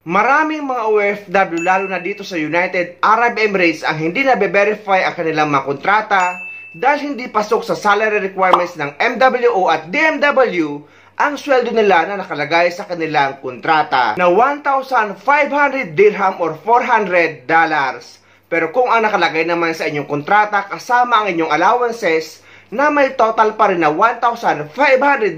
Maraming mga OFW lalo na dito sa United Arab Emirates ang hindi na-verify ang kanilang mga kontrata dahil hindi pasok sa salary requirements ng MWO at DMW ang sweldo nila na nakalagay sa kanilang kontrata na 1,500 dirham or $400. Pero kung ang nakalagay naman sa inyong kontrata kasama ang inyong allowances na may total pa rin na 1,500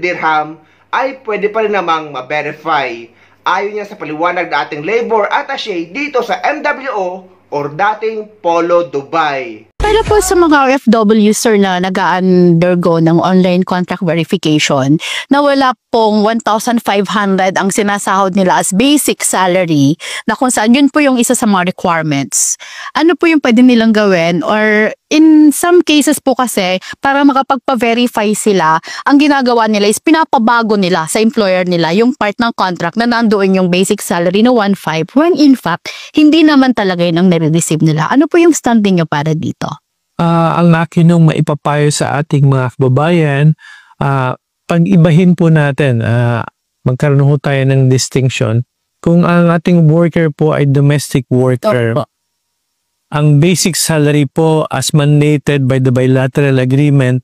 dirham ay pwede pa rin namang ma-verify. Ayon niya sa paliwanag na ating labor attaché dito sa MWO or dating Polo Dubai. Pero po sa mga OFW sir na nag-undergo ng online contract verification na wala pong 1,500 ang sinasahod nila as basic salary na kung saan yun po yung isa sa mga requirements. Ano po yung pwede nilang gawin? Or in some cases po kasi para makapagpa-verify sila, ang ginagawa nila is pinapabago nila sa employer nila yung part ng contract na nandoon yung basic salary na 1,500 when in fact hindi naman talaga yun ang nare-receive nila. Ano po yung stand niyo para dito? Ang akin nung maipapayo sa ating mga kababayan, pag-ibahin po natin, magkaroon ho tayo ng distinction. Kung ang ating worker po ay domestic worker, ang basic salary po as mandated by the bilateral agreement,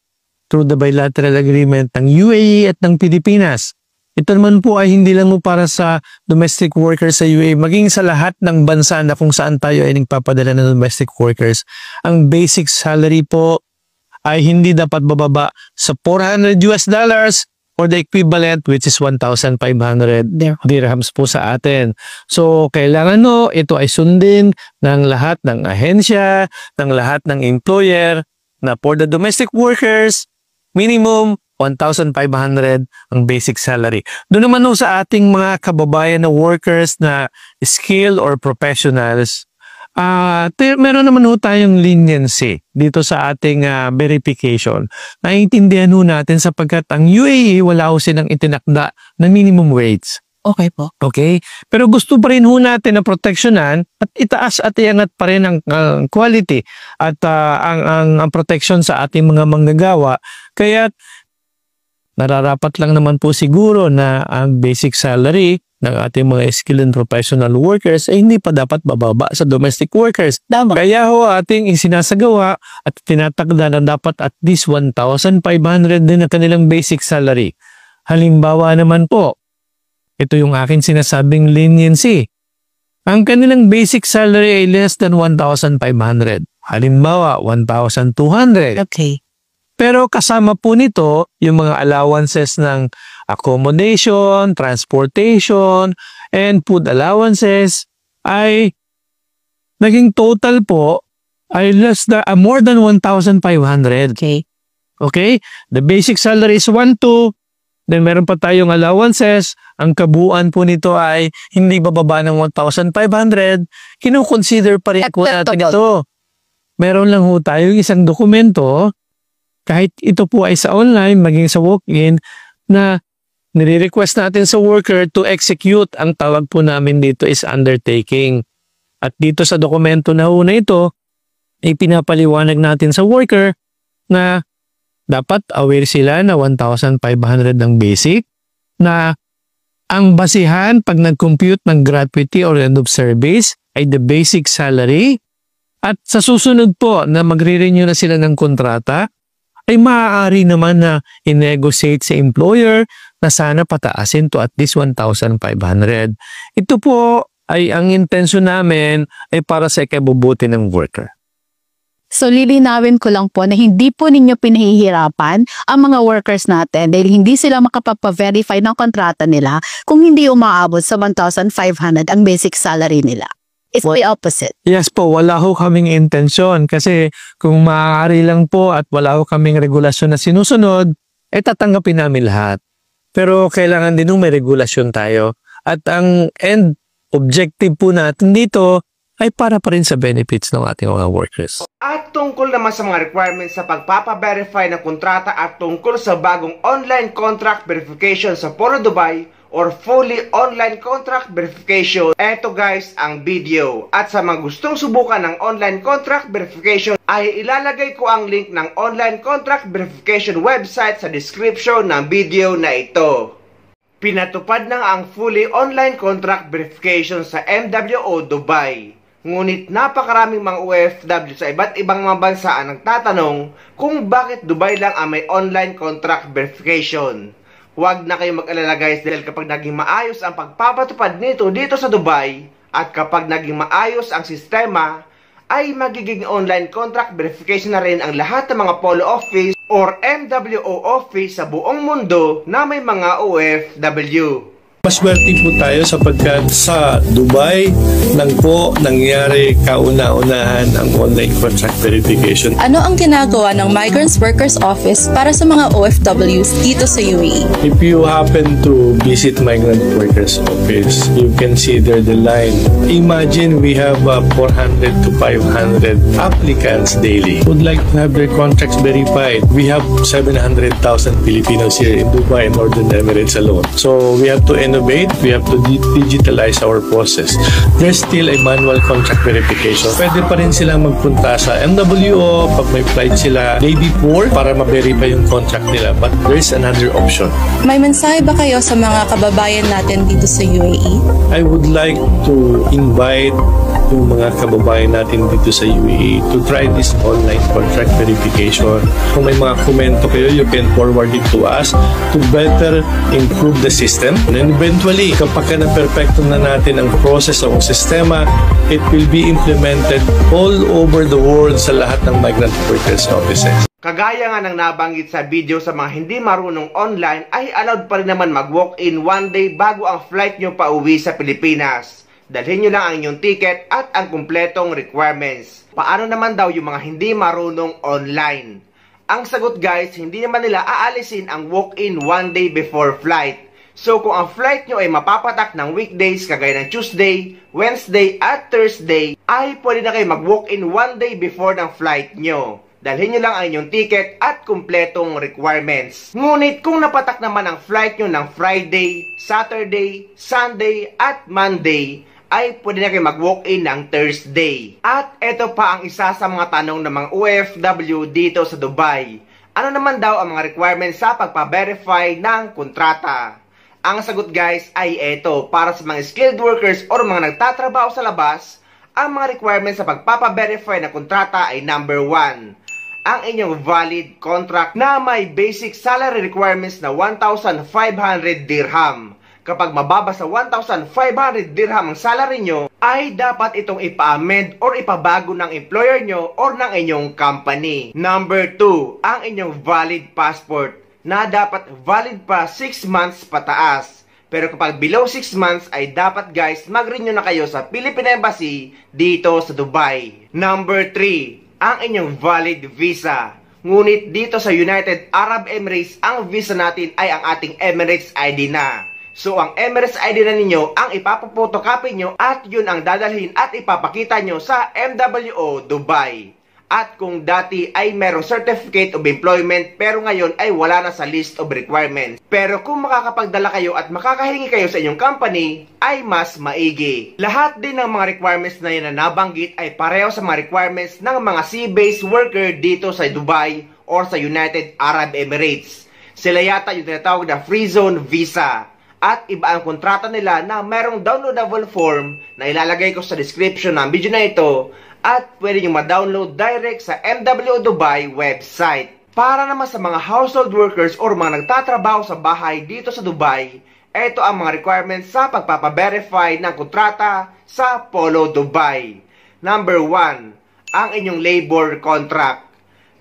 through the bilateral agreement ng UAE at ng Pilipinas. Ito naman po ay hindi lang po para sa domestic workers sa UAE, maging sa lahat ng bansa na kung saan tayo ay nagpapadala ng domestic workers. Ang basic salary po ay hindi dapat bababa sa $400 or the equivalent which is 1,500 dirhams po sa atin. So, kailangan ito ay sundin ng lahat ng ahensya, ng lahat ng employer na for the domestic workers, minimum 1,500 ang basic salary. Doon naman sa ating mga kababayan na workers na skill or professionals, meron naman tayong leniency dito sa ating verification. Naiintindihan natin sapagkat ang UAE wala silang itinakda na minimum wage. Okay po. Okay? Pero gusto pa rin natin na proteksyonan at itaas at iangat pa rin ang quality at ang protection sa ating mga manggagawa. Kaya nararapat lang naman po siguro na ang basic salary ng ating mga skilled and professional workers ay hindi pa dapat bababa sa domestic workers. Tama. Kaya ating isinasagawa at tinatagda na dapat at least 1,500 din ang kanilang basic salary. Halimbawa naman po, ito yung akin sinasabing leniency. Ang kanilang basic salary ay less than 1,500. Halimbawa, 1,200. Okay. Pero kasama po nito yung mga allowances ng accommodation, transportation, and food allowances ay naging total po ay more than 1,500. Okay. Okay? The basic salary is 1,200. Then meron pa tayong allowances. Ang kabuuan po nito ay hindi bababa ng 1,500. Kino-consider pa rin po natin ito. Meron lang ho tayong isang dokumento kahit ito po ay sa online, maging sa walk-in, na nire-request natin sa worker to execute. Ang tawag po namin dito is undertaking. At dito sa dokumento na ito, ay pinapaliwanag natin sa worker na dapat aware sila na 1,500 ng basic, na ang basihan pag nag-compute ng gratuity or end of service ay the basic salary. At sa susunod po na magre-renew na sila ng kontrata, ay maaari naman na i-negotiate sa employer na sana pataasin to at least 1,500. Ito po ay ang intensyon namin ay para sa ikabubuti ng worker. So lilinawin ko lang po na hindi po ninyo pinahihirapan ang mga workers natin dahil hindi sila makapapa-verify ng kontrata nila kung hindi umaabot sa 1,500 ang basic salary nila. It's the opposite. Yes po, wala ho kaming intensyon kasi kung maaari lang po at wala ho kaming regulasyon na sinusunod, tatanggapin namin lahat. Pero kailangan din may regulasyon tayo. At ang end objective po natin dito ay para pa rin sa benefits ng ating mga workers. At tungkol naman sa mga requirements sa pagpapa-verify ng kontrata at tungkol sa bagong online contract verification sa Polo Dubai or fully online contract verification. Eto guys ang video. At sa mga gustong subukan ng online contract verification ay ilalagay ko ang link ng online contract verification website sa description ng video na ito. Pinatupad na ang fully online contract verification sa MWO Dubai. Ngunit napakaraming mga OFW sa iba't ibang mga bansa ang nagtatanong kung bakit Dubai lang ang may online contract verification. Huwag na kayong mag-alala guys, dahil kapag naging maayos ang pagpapatupad nito dito sa Dubai at kapag naging maayos ang sistema, ay magiging online contract verification na rin ang lahat ng mga polo office or MWO office sa buong mundo na may mga OFW. Maswerte po tayo sapagkat sa Dubai nang po nangyari kauna-unahan ang online contract verification. Ano ang ginagawa ng Migrants Workers Office para sa mga OFWs dito sa UAE? If you happen to visit Migrant Workers Office, you can see there the line. Imagine we have 400 to 500 applicants daily who would like to have their contracts verified. We have 700,000 Filipinos here in Dubai and Northern Emirates alone. So we have to innovate, we have to digitalize our process. There's still a manual contract verification. Pwede pa rin silang magpunta sa MWO pag may flight sila day before para ma-verify yung contract nila. But there's another option. May mensahe ba kayo sa mga kababayan natin dito sa UAE? I would like to invite yung mga kababayan natin dito sa UAE to try this online contract verification. Kung may mga komento kayo, you can forward it to us to better improve the system. And eventually, kapag na-perfecto na natin ang process o sistema, it will be implemented all over the world sa lahat ng migrant workers offices. Kagaya nga ng nabanggit sa video, sa mga hindi marunong online ay allowed pa rin naman mag-walk-in one day bago ang flight nyo pa uwi sa Pilipinas. Dalhin nyo lang ang inyong ticket at ang kumpletong requirements. Paano naman daw yung mga hindi marunong online? Ang sagot guys, hindi naman nila aalisin ang walk-in one day before flight. So kung ang flight nyo ay mapapatak ng weekdays kagaya ng Tuesday, Wednesday at Thursday, ay pwede na kayo mag-walk-in one day before ng flight nyo. Dalhin nyo lang ang inyong ticket at kumpletong requirements. Ngunit kung napatak naman ang flight nyo ng Friday, Saturday, Sunday at Monday, ay pwede na kayo mag-walk-in ng Thursday. At ito pa ang isa sa mga tanong ng mga OFW dito sa Dubai. Ano naman daw ang mga requirements sa pagpa-verify ng kontrata? Ang sagot guys ay ito, para sa mga skilled workers o mga nagtatrabaho sa labas, ang mga requirements sa pagpapa-verify ng kontrata ay number 1. Ang inyong valid contract na may basic salary requirements na 1,500 dirham. Kapag mababa sa 1,500 dirham ang salary nyo, ay dapat itong ipa-amend or ipabago ng employer nyo or ng inyong company. Number 2, ang inyong valid passport na dapat valid pa 6 months pataas. Pero kapag below 6 months ay dapat guys mag-renew na kayo sa Philippine Embassy dito sa Dubai. Number 3, ang inyong valid visa. Ngunit dito sa United Arab Emirates, ang visa natin ay ang ating Emirates ID na. So ang Emirates ID na ninyo ang ipapapotocopy nyo at yun ang dadalhin at ipapakita nyo sa MWO Dubai. At kung dati ay merong certificate of employment pero ngayon ay wala na sa list of requirements. Pero kung makakapagdala kayo at makakahingi kayo sa inyong company ay mas maigi. Lahat din ng mga requirements na yun na nabanggit ay pareho sa mga requirements ng mga sea-based worker dito sa Dubai or sa United Arab Emirates. Sila yata yung tinatawag na free zone visa. At iba ang kontrata nila na merong downloadable form na ilalagay ko sa description ng video na ito at pwede nyo ma-download direct sa MWO Dubai website. Para naman sa mga household workers or mga nagtatrabaho sa bahay dito sa Dubai, ito ang mga requirements sa pagpapa-verify ng kontrata sa Polo Dubai. Number 1, ang inyong labor contract.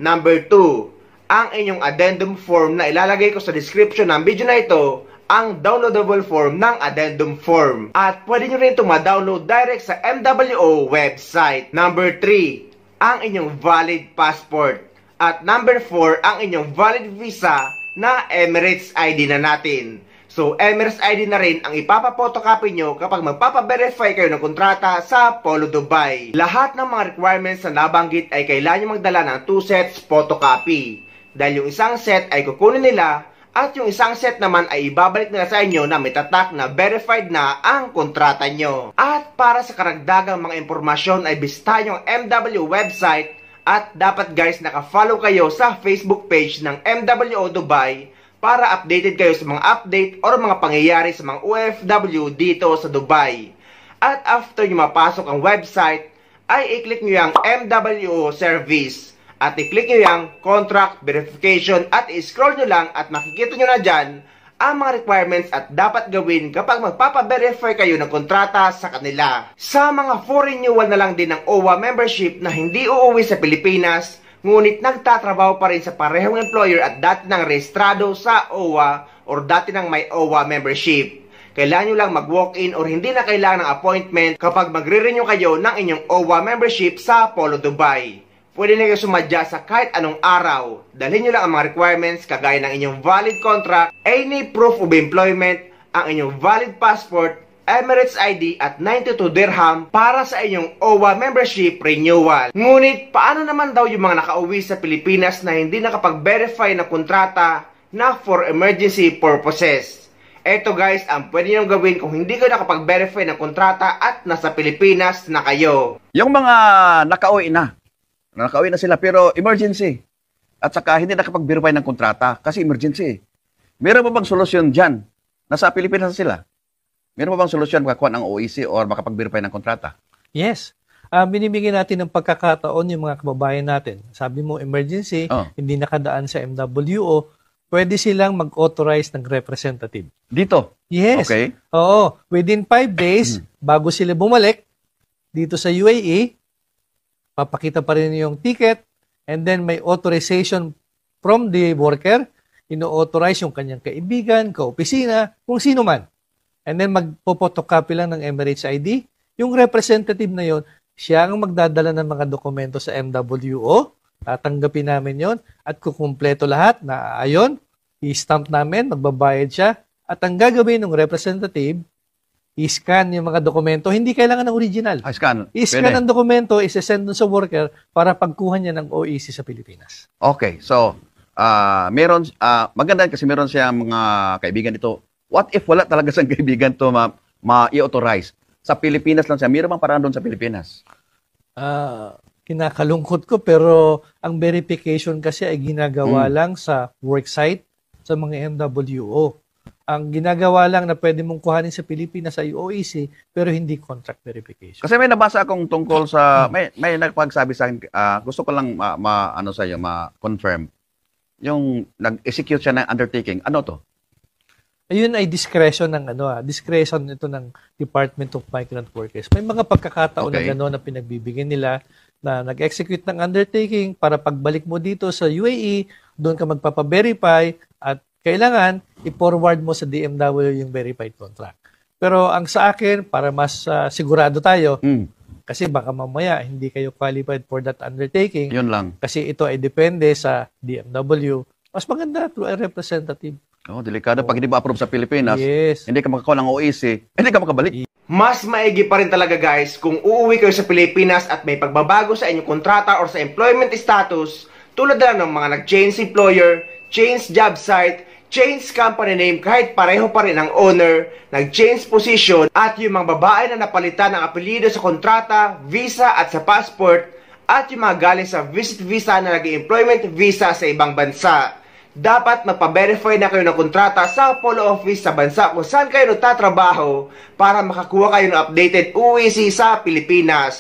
Number 2, ang inyong addendum form na ilalagay ko sa description ng video na ito, ang downloadable form ng addendum form. At pwede nyo rin itong ma-download direct sa MWO website. Number 3, ang inyong valid passport. At number 4, ang inyong valid visa na Emirates ID na natin. So Emirates ID na rin ang ipapapotocopy nyo kapag magpapa-verify kayo ng kontrata sa Polo Dubai. Lahat ng mga requirements na nabanggit ay kailangan nyo magdala ng 2 sets photocopy. Dahil yung isang set ay kukunin nila at yung isang set naman ay ibabalik nila sa inyo na may tatak na verified na ang kontrata nyo. At para sa karagdagang mga impormasyon ay bisitahin yung MWO website at dapat guys naka-follow kayo sa Facebook page ng MWO Dubai para updated kayo sa mga update or mga pangyayari sa mga OFW dito sa Dubai. At after nyo mapasok ang website, ay i-click nyo yung MWO service at i-click nyo yung contract verification at i-scroll nyo lang at makikita nyo na dyan ang mga requirements at dapat gawin kapag magpapaverify kayo ng kontrata sa kanila. Sa mga for renewal na lang din ng OWA membership na hindi uuwi sa Pilipinas, ngunit nagtatrabaho pa rin sa parehong employer at dati nang rehistrado sa OWA or dati nang may OWA membership. Kailangan nyo lang mag-walk-in or hindi na kailangan ng appointment kapag magre-renew kayo ng inyong OWA membership sa Polo Dubai. Pwede na kayo sumadya sa kahit anong araw. Dalhin nyo lang ang mga requirements kagaya ng inyong valid contract, any proof of employment, ang inyong valid passport, Emirates ID at 92 dirham para sa inyong OWA membership renewal. Ngunit paano naman daw yung mga nakauwi sa Pilipinas na hindi nakapag-verify ng kontrata na for emergency purposes? Eto guys, ang pwede nyo gawin kung hindi kayo nakapag-verify ng kontrata at nasa Pilipinas na kayo. Yung mga nakauwi na sila pero emergency at saka hindi nakapag-verify ng kontrata kasi emergency. Meron ba bang solusyon dyan? Nasa Pilipinas na sila. Meron ba bang solusyon makakuha ng OEC or makapag-verify ng kontrata? Yes. Binibigyan natin ng pagkakataon yung mga kababayan natin. Sabi mo, emergency, hindi nakadaan sa MWO, pwede silang mag-authorize ng representative. Dito? Yes. Okay. Oo. Within 5 days, bago sila bumalik dito sa UAE, papakita pa rin yung ticket, and then may authorization from the worker, ino-authorize yung kanyang kaibigan, kaopisina, kung sino man. And then magpo-photocopy lang ng Emirates ID. Yung representative na yon, siya ang magdadala ng mga dokumento sa MWO. Tatanggapin namin yon at kukumpleto lahat na ayon, i-stamp namin, magbabayad siya. At ang gagawin ng representative, i-scan yung mga dokumento. Hindi kailangan ng original. Scan. I-scan ang dokumento, i-send dun sa worker para pagkuha niya ng OEC sa Pilipinas. Okay. So, meron, maganda kasi meron siya mga kaibigan dito. What if wala talaga siyang kaibigan to ma-i-authorize? Sa Pilipinas lang siya. Meron bang paraan doon sa Pilipinas? Kinakalungkot ko pero ang verification kasi ay ginagawa lang sa worksite sa mga MWO. Ang ginagawa lang na pwede mong kuhanin sa Pilipinas ay OEC pero hindi contract verification. Kasi may nabasa akong tungkol sa may nagpagsabi sa akin, gusto ko lang ma-confirm. Yung nag-execute siya ng undertaking. Ano to? Ayun ay discretion ng discretion ito ng Department of Migrant Workers. May mga pagkakataon na gano'n na pinagbibigyan nila na nag-execute ng undertaking para pagbalik mo dito sa UAE, doon ka magpapa-verify at kailangan i-forward mo sa DMW yung verified contract. Pero ang sa akin, para mas sigurado tayo, kasi baka mamaya hindi kayo qualified for that undertaking. Yun lang. Kasi ito ay depende sa DMW. Mas maganda through a representative. Delikado. Pag hindi ba approve sa Pilipinas, hindi ka makakuha ng OEC, hindi ka makabalik. Mas maigi pa rin talaga guys kung uuwi kayo sa Pilipinas at may pagbabago sa inyong kontrata or sa employment status tulad na ng mga nag-change employer, change job site, change company name kahit pareho pa rin ang owner, nag-change position at yung mga babae na napalitan ng apelyido sa kontrata, visa at sa passport at yung mga galing sa visit visa na nag-employment visa sa ibang bansa. Dapat magpa-verify na kayo ng kontrata sa Polo Office sa bansa kung saan kayo nagtatrabaho para makakuha kayo ng updated OEC sa Pilipinas.